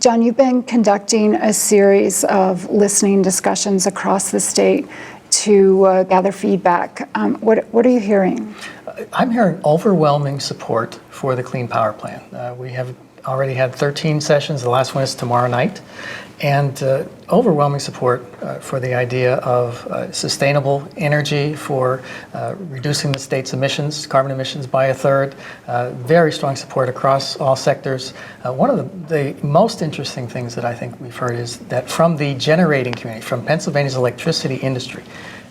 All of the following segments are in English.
John, you've been conducting a series of listening discussions across the state to gather feedback. What are you hearing? I'm hearing overwhelming support for the Clean Power Plan. We have already had 13 sessions. The last one is tomorrow night. And overwhelming support for the idea of sustainable energy, for reducing the state's emissions, carbon emissions by a third. Very strong support across all sectors. One of the most interesting things that I think we've heard is that from the generating community, from Pennsylvania's electricity industry,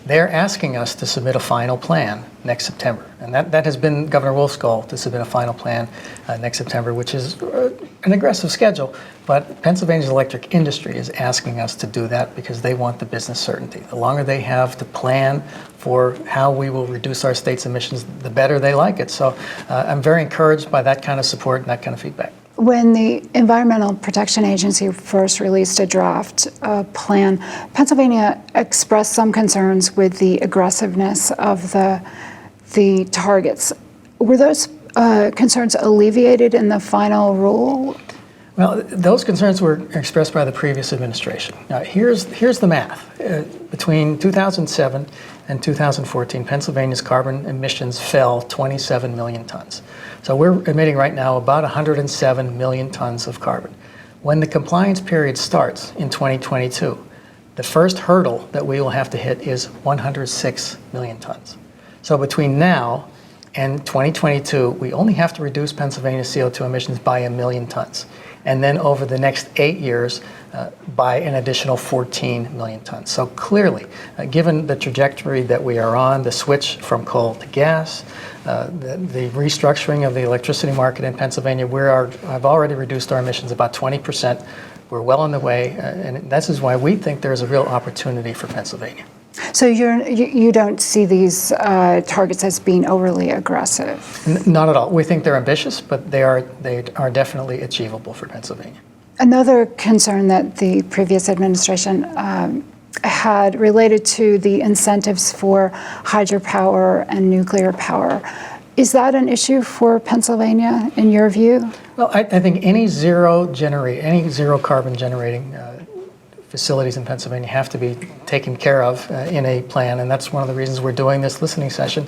they're asking us to submit a final plan next September. And that has been Governor Wolf's goal, to submit a final plan next September, which is an aggressive schedule. But Pennsylvania's electric industry is asking us to do that because they want the business certainty. The longer they have to plan for how we will reduce our state's emissions, the better they like it. So I'm very encouraged by that kind of support and that kind of feedback. When the Environmental Protection Agency first released a draft plan, Pennsylvania expressed some concerns with the aggressiveness of the targets. Were those concerns alleviated in the final rule? Well, those concerns were expressed by the previous administration. Now, here's the math. Between 2007 and 2014, Pennsylvania's carbon emissions fell 27 million tons. So we're emitting right now about 107 million tons of carbon. When the compliance period starts in 2022, the first hurdle that we will have to hit is 106 million tons. So between now and 2022, we only have to reduce Pennsylvania's CO2 emissions by 1 million tons. And then over the next 8 years, by an additional 14 million tons. So clearly, given the trajectory that we are on, the switch from coal to gas, the restructuring of the electricity market in Pennsylvania, I've already reduced our emissions about 20%. We're well on the way, and this is why we think there's a real opportunity for Pennsylvania. So you don't see these targets as being overly aggressive? Not at all. We think they're ambitious, but they are definitely achievable for Pennsylvania. Another concern that the previous administration had related to the incentives for hydropower and nuclear power. Is that an issue for Pennsylvania, in your view? Well, I think any zero carbon generating facilities in Pennsylvania have to be taken care of in a plan, and that's one of the reasons we're doing this listening session.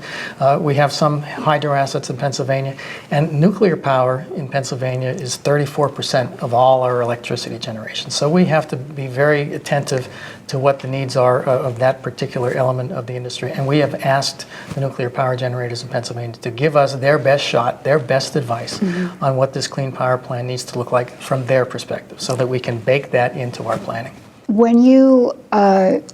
We have some hydro assets in Pennsylvania, and nuclear power in Pennsylvania is 34% of all our electricity generation. So we have to be very attentive to what the needs are of that particular element of the industry, and we have asked the nuclear power generators in Pennsylvania to give us their best shot, their best advice on what this clean power plan needs to look like from their perspective, so that we can bake that into our planning. When you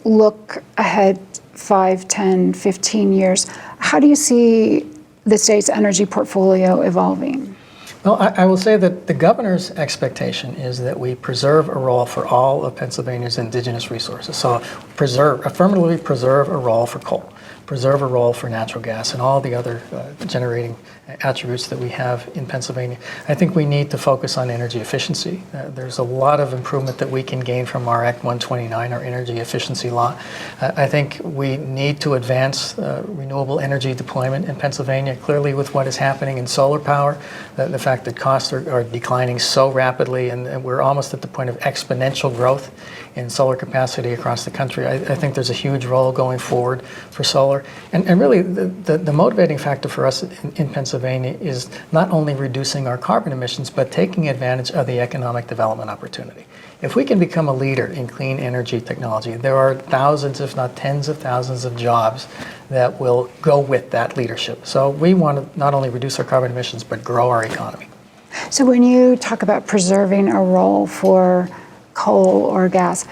look ahead 5, 10, 15 years, how do you see the state's energy portfolio evolving? Well, I will say that the governor's expectation is that we preserve a role for all of Pennsylvania's indigenous resources. So affirmatively preserve a role for coal, preserve a role for natural gas, and all the other generating attributes that we have in Pennsylvania. I think we need to focus on energy efficiency. There's a lot of improvement that we can gain from our Act 129, our energy efficiency law. I think we need to advance renewable energy deployment in Pennsylvania, clearly with what is happening in solar power, the fact that costs are declining so rapidly, and we're almost at the point of exponential growth in solar capacity across the country. I think there's a huge role going forward for solar. And really, the motivating factor for us in Pennsylvania is not only reducing our carbon emissions, but taking advantage of the economic development opportunity. If we can become a leader in clean energy technology, there are thousands, if not tens of thousands of jobs that will go with that leadership. So we want to not only reduce our carbon emissions, but grow our economy. So when you talk about preserving a role for coal or gas,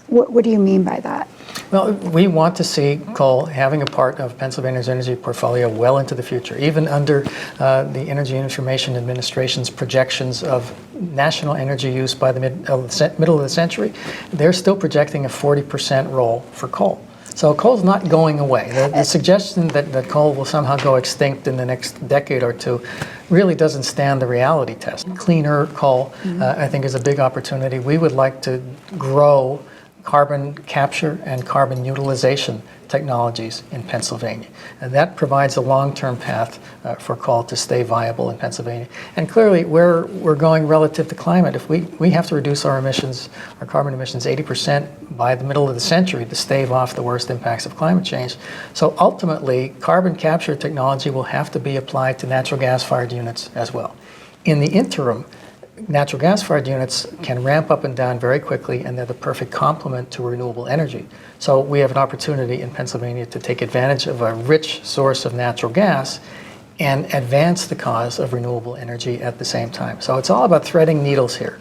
what do you mean by that? Well, we want to see coal having a part of Pennsylvania's energy portfolio well into the future. Even under the Energy Information Administration's projections of national energy use by the middle of the century, they're still projecting a 40% role for coal. So coal's not going away. The suggestion that coal will somehow go extinct in the next decade or two really doesn't stand the reality test. Cleaner coal, I think, is a big opportunity. We would like to grow carbon capture and carbon utilization technologies in Pennsylvania. And that provides a long-term path for coal to stay viable in Pennsylvania. And clearly, where we're going relative to climate, if we have to reduce our emissions, our carbon emissions 80% by the middle of the century to stave off the worst impacts of climate change. So ultimately, carbon capture technology will have to be applied to natural gas-fired units as well. In the interim, natural gas-fired units can ramp up and down very quickly, and they're the perfect complement to renewable energy. So we have an opportunity in Pennsylvania to take advantage of a rich source of natural gas and advance the cause of renewable energy at the same time. So it's all about threading needles here.